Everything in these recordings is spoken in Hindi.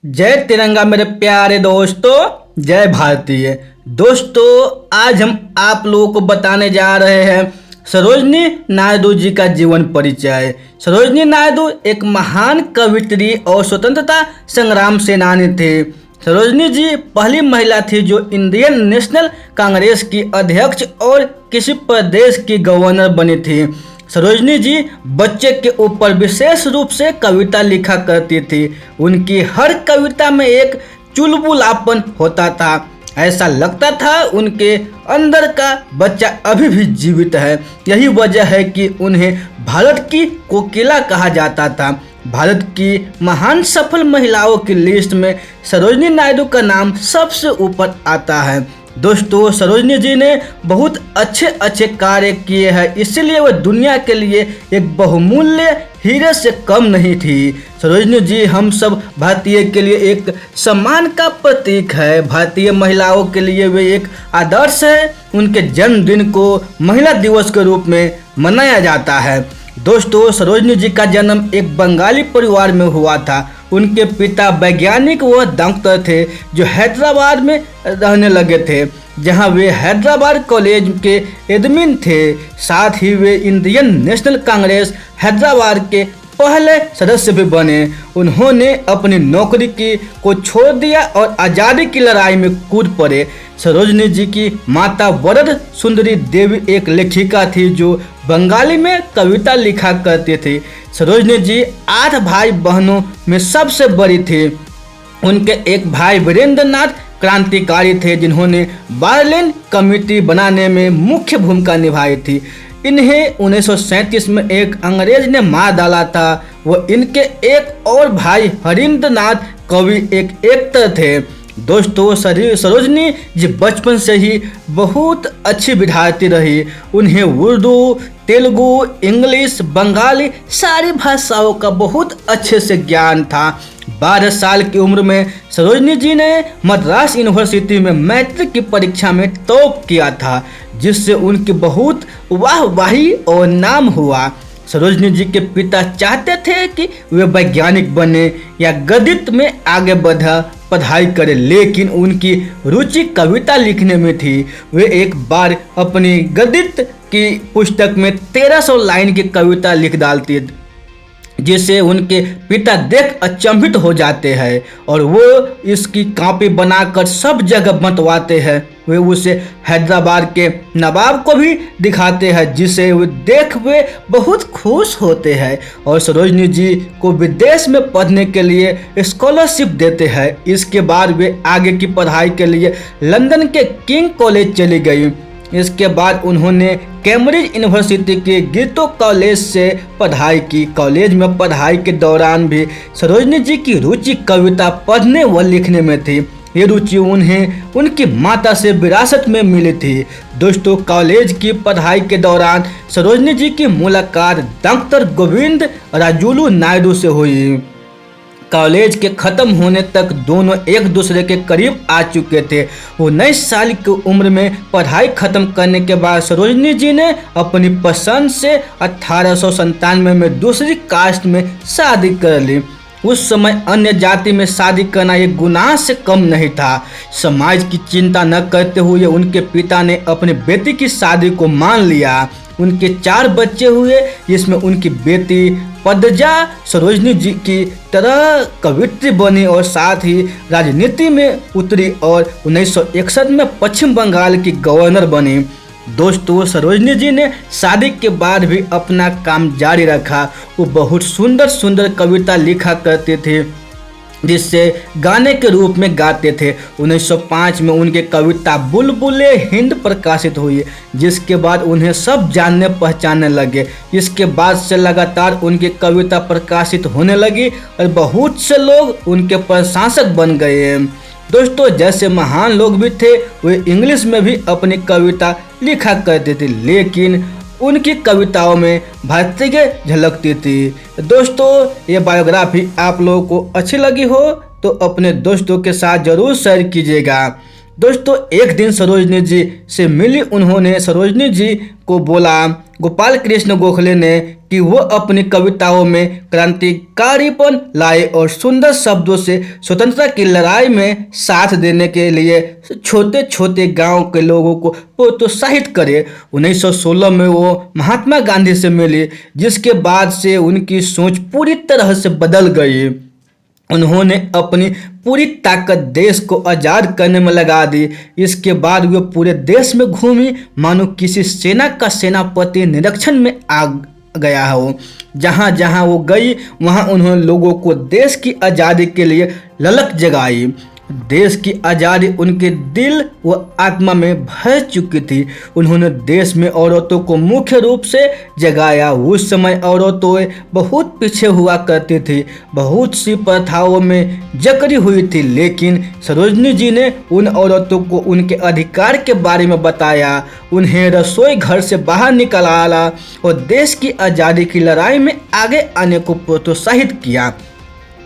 जय तिरंगा मेरे प्यारे दोस्तों, जय भारतीय दोस्तों। आज हम आप लोगों को बताने जा रहे हैं सरोजनी नायडू जी का जीवन परिचय। सरोजनी नायडू एक महान कवयित्री और स्वतंत्रता संग्राम सेनानी थे। सरोजनी जी पहली महिला थी जो इंडियन नेशनल कांग्रेस की अध्यक्ष और किसी प्रदेश की गवर्नर बनी थी। सरोजनी जी बच्चे के ऊपर विशेष रूप से कविता लिखा करती थी। उनकी हर कविता में एक चुलबुलापन होता था। ऐसा लगता था उनके अंदर का बच्चा अभी भी जीवित है। यही वजह है कि उन्हें भारत की कोकिला कहा जाता था। भारत की महान सफल महिलाओं की लिस्ट में सरोजनी नायडू का नाम सबसे ऊपर आता है। दोस्तों, सरोजनी जी ने बहुत अच्छे कार्य किए हैं, इसलिए वह दुनिया के लिए एक बहुमूल्य हीरे से कम नहीं थी। सरोजनी जी हम सब भारतीय के लिए एक सम्मान का प्रतीक है। भारतीय महिलाओं के लिए वे एक आदर्श है। उनके जन्मदिन को महिला दिवस के रूप में मनाया जाता है। दोस्तों, सरोजनी जी का जन्म एक बंगाली परिवार में हुआ था। उनके पिता वैज्ञानिक व डॉक्टर थे जो हैदराबाद में रहने लगे थे, जहां वे हैदराबाद कॉलेज के एडमिन थे। साथ ही वे इंडियन नेशनल कांग्रेस हैदराबाद के पहले सदस्य भी बने। उन्होंने अपनी नौकरी को छोड़ दिया और आज़ादी की लड़ाई में कूद पड़े। सरोजनी जी की माता वरद सुंदरी देवी एक लेखिका थी जो बंगाली में कविता लिखा करती थी। सरोजनी जी 8 भाई बहनों में सबसे बड़ी थी। उनके एक भाई वीरेंद्र नाथ क्रांतिकारी थे जिन्होंने बार्लिन कमेटी बनाने में मुख्य भूमिका निभाई थी। इन्हें 1937 में एक अंग्रेज ने मार डाला था। वो इनके एक और भाई हरिंद्र नाथ कवि एक एक्टर थे। दोस्तों, सरोजनी जी बचपन से ही बहुत अच्छी विद्यार्थी रही। उन्हें उर्दू, तेलुगु, इंग्लिश, बंगाली सारी भाषाओं का बहुत अच्छे से ज्ञान था। 12 साल की उम्र में सरोजनी जी ने मद्रास यूनिवर्सिटी में मैट्रिक की परीक्षा में टॉप किया था, जिससे उनकी बहुत वाहवाही और नाम हुआ। सरोजनी जी के पिता चाहते थे कि वे वैज्ञानिक बने या गणित में आगे पढ़ाई करें, लेकिन उनकी रुचि कविता लिखने में थी। वे एक बार अपनी गणित की पुस्तक में 1300 लाइन की कविता लिख डालती, जिसे उनके पिता देख अचंभित हो जाते हैं और वो इसकी कॉपी बनाकर सब जगह बंटवाते हैं। वे उसे हैदराबाद के नवाब को भी दिखाते हैं, जिसे वे देख वे बहुत खुश होते हैं और सरोजनी जी को विदेश में पढ़ने के लिए स्कॉलरशिप देते हैं। इसके बाद वे आगे की पढ़ाई के लिए लंदन के किंग कॉलेज चली गई। इसके बाद उन्होंने कैम्ब्रिज यूनिवर्सिटी के गिरतो कॉलेज से पढ़ाई की। कॉलेज में पढ़ाई के दौरान भी सरोजनी जी की रुचि कविता पढ़ने व लिखने में थी। ये रुचि उन्हें उनकी माता से विरासत में मिली थी। दोस्तों, कॉलेज की पढ़ाई के दौरान सरोजनी जी की मुलाकात डॉक्टर गोविंद राजुलू नायडू से हुई। कॉलेज के खत्म होने तक दोनों एक दूसरे के करीब आ चुके थे। 19 साल की उम्र में पढ़ाई खत्म करने के बाद सरोजनी जी ने अपनी पसंद से 1897 में दूसरी कास्ट में शादी कर ली। उस समय अन्य जाति में शादी करना एक गुनाह से कम नहीं था। समाज की चिंता न करते हुए उनके पिता ने अपनी बेटी की शादी को मान लिया। उनके 4 बच्चे हुए, जिसमें उनकी बेटी पद्मजा सरोजनी जी की तरह कवयित्री बनी और साथ ही राजनीति में उतरी और 1961 में पश्चिम बंगाल की गवर्नर बनी। दोस्तों, सरोजनी जी ने शादी के बाद भी अपना काम जारी रखा। वो बहुत सुंदर कविता लिखा करते थे, जिससे गाने के रूप में गाते थे। 1905 में उनके कविता बुलबुले हिंद प्रकाशित हुई, जिसके बाद उन्हें सब जानने पहचानने लगे। इसके बाद से लगातार उनकी कविता प्रकाशित होने लगी और बहुत से लोग उनके प्रशंसक बन गए। दोस्तों, जैसे महान लोग भी थे, वे इंग्लिश में भी अपनी कविता लिखा करते थे, लेकिन उनकी कविताओं में भारतीय झलकती थी। दोस्तों, ये बायोग्राफी आप लोगों को अच्छी लगी हो तो अपने दोस्तों के साथ जरूर शेयर कीजिएगा। दोस्तों, एक दिन सरोजनी जी से मिली उन्होंने सरोजनी जी को बोला गोपाल कृष्ण गोखले ने कि वो अपनी कविताओं में क्रांतिकारीपन लाए और सुंदर शब्दों से स्वतंत्रता की लड़ाई में साथ देने के लिए छोटे छोटे गांव के लोगों को प्रोत्साहित करे। 1916 में वो महात्मा गांधी से मिली, जिसके बाद से उनकी सोच पूरी तरह से बदल गई। उन्होंने अपनी पूरी ताकत देश को आज़ाद करने में लगा दी। इसके बाद वे पूरे देश में घूमी मानो किसी सेना का सेनापति निरीक्षण में आ गया हो। जहाँ जहाँ वो गई वहाँ उन्होंने लोगों को देश की आज़ादी के लिए ललक जगाई। देश की आज़ादी उनके दिल व आत्मा में भर चुकी थी। उन्होंने देश में औरतों को मुख्य रूप से जगाया। उस समय औरतें बहुत पीछे हुआ करती थी, बहुत सी प्रथाओं में जकड़ी हुई थी, लेकिन सरोजनी जी ने उन औरतों को उनके अधिकार के बारे में बताया, उन्हें रसोई घर से बाहर निकाला और देश की आज़ादी की लड़ाई में आगे आने को प्रोत्साहित किया।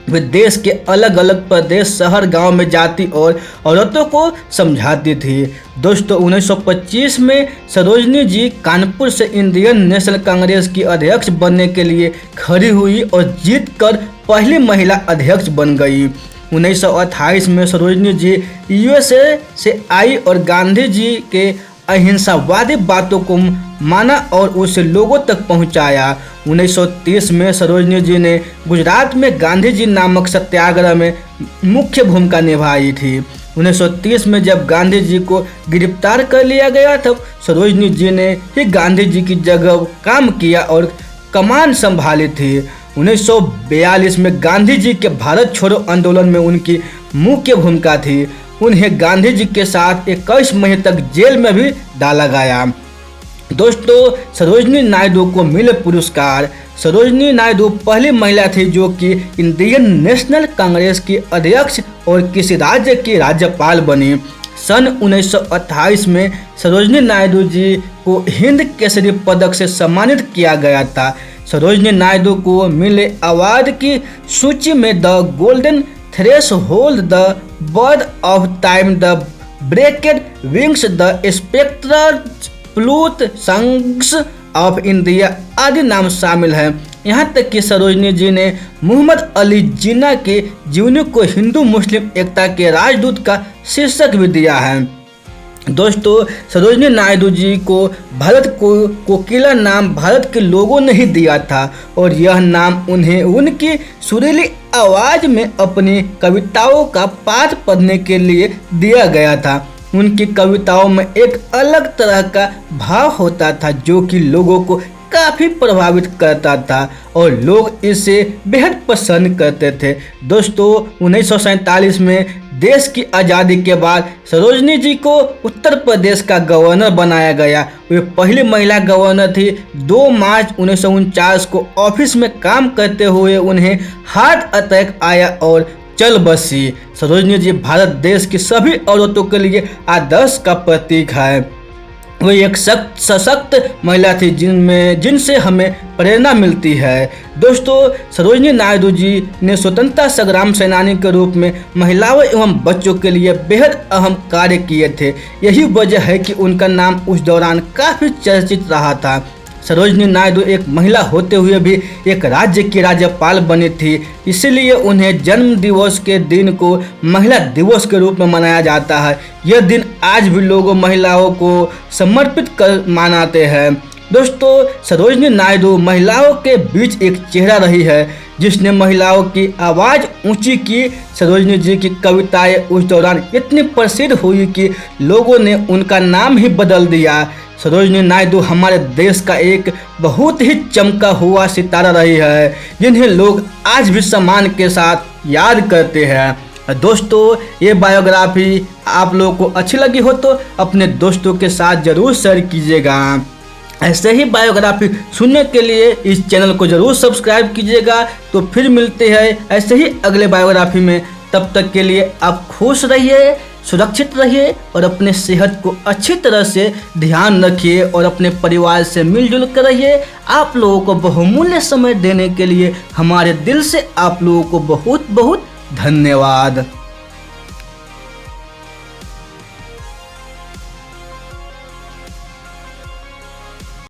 वे देश के अलग अलग प्रदेश, शहर, गांव में जाती और औरतों को समझाती थी। दोस्तों, 1925 में सरोजनी जी कानपुर से इंडियन नेशनल कांग्रेस की अध्यक्ष बनने के लिए खड़ी हुई और जीतकर पहली महिला अध्यक्ष बन गई। 1928 में सरोजनी जी यूएसए से आई और गांधी जी के अहिंसावादी बातों को माना और उसे लोगों तक पहुंचाया। 1930 में सरोजनी जी ने गुजरात में गांधी जी नामक सत्याग्रह में मुख्य भूमिका निभाई थी। 1930 में जब गांधी जी को गिरफ्तार कर लिया गया तब सरोजनी जी ने ही गांधी जी की जगह काम किया और कमान संभाली थी। 1942 में गांधी जी के भारत छोड़ो आंदोलन में उनकी मुख्य भूमिका थी। उन्हें गांधी जी के साथ 21 महीने तक जेल में भी डाला गया। दोस्तों, सरोजनी नायडू को मिले पुरस्कार। सरोजनी नायडू पहली महिला थी जो कि इंडियन नेशनल कांग्रेस की अध्यक्ष और किसी राज्य की राज्यपाल बनी। सन 1928 में सरोजनी नायडू जी को हिंद केसरी पदक से सम्मानित किया गया था। सरोजनी नायडू को मिले अवार्ड की सूची में the golden threshold, the bird of time, the broken wings, the spectral flute songs of India आदि नाम शामिल हैं। यहाँ तक कि सरोजनी जी ने मोहम्मद अली जिन्ना के जीवनी को हिंदू मुस्लिम एकता के राजदूत का शीर्षक भी दिया है। दोस्तों, सरोजनी नायडू जी को भारत को कोकिला नाम भारत के लोगों ने ही दिया था और यह नाम उन्हें उनकी सुरीली आवाज़ में अपनी कविताओं का पाठ पढ़ने के लिए दिया गया था। उनकी कविताओं में एक अलग तरह का भाव होता था जो कि लोगों को काफ़ी प्रभावित करता था और लोग इसे बेहद पसंद करते थे। दोस्तों, 1947 में देश की आज़ादी के बाद सरोजनी जी को उत्तर प्रदेश का गवर्नर बनाया गया। वे पहली महिला गवर्नर थी। 2 मार्च 1949 को ऑफिस में काम करते हुए उन्हें हार्ट अटैक आया और चल बसी। सरोजनी जी भारत देश की सभी औरतों के लिए आदर्श का प्रतीक है। वो एक सशक्त महिला थी जिनसे हमें प्रेरणा मिलती है। दोस्तों, सरोजनी नायडू जी ने स्वतंत्रता संग्राम सेनानी के रूप में महिलाओं एवं बच्चों के लिए बेहद अहम कार्य किए थे। यही वजह है कि उनका नाम उस दौरान काफ़ी चर्चित रहा था। सरोजनी नायडू एक महिला होते हुए भी एक राज्य की राज्यपाल बनी थी, इसलिए उन्हें जन्म दिवस के दिन को महिला दिवस के रूप में मनाया जाता है। यह दिन आज भी लोग महिलाओं को समर्पित कर मनाते हैं। दोस्तों, सरोजनी नायडू महिलाओं के बीच एक चेहरा रही है जिसने महिलाओं की आवाज़ ऊंची की। सरोजनी जी की कविताएं उस दौरान इतनी प्रसिद्ध हुई कि लोगों ने उनका नाम ही बदल दिया। सरोजनी नायडू हमारे देश का एक बहुत ही चमका हुआ सितारा रही है जिन्हें लोग आज भी सम्मान के साथ याद करते हैं। दोस्तों, ये बायोग्राफी आप लोगों को अच्छी लगी हो तो अपने दोस्तों के साथ ज़रूर शेयर कीजिएगा। ऐसे ही बायोग्राफी सुनने के लिए इस चैनल को ज़रूर सब्सक्राइब कीजिएगा। तो फिर मिलते हैं ऐसे ही अगले बायोग्राफी में। तब तक के लिए आप खुश रहिए, सुरक्षित रहिए और अपने सेहत को अच्छी तरह से ध्यान रखिए और अपने परिवार से मिलजुल कर रहिए। आप लोगों को बहुमूल्य समय देने के लिए हमारे दिल से आप लोगों को बहुत बहुत धन्यवाद।